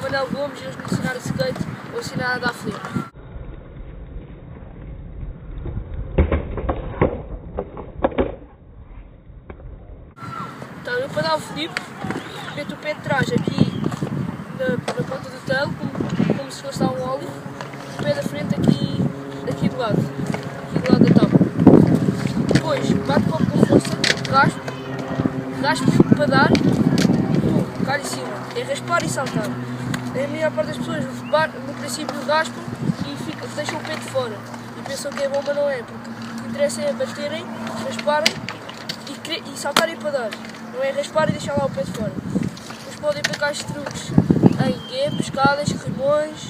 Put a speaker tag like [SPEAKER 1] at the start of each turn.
[SPEAKER 1] Manel Gomes e eles me ensinaram skate ou ensinaram a dar flip. Então eu para dar o flip, meto o pé de trás aqui na ponta do tail, como se fosse dar um óleo, o pé da frente aqui do lado da tábua. Depois bato o copo com força, raspo para dar e cai em cima. É raspar e saltar. A maior parte das pessoas no princípio raspam e deixam o pé de fora. E pensam que é bom, mas não é, porque o que interessa é baterem, rasparem e saltarem para dar. Não é raspar e deixar lá o pé de fora. Depois podem pegar os truques em gué, pescadas, remões.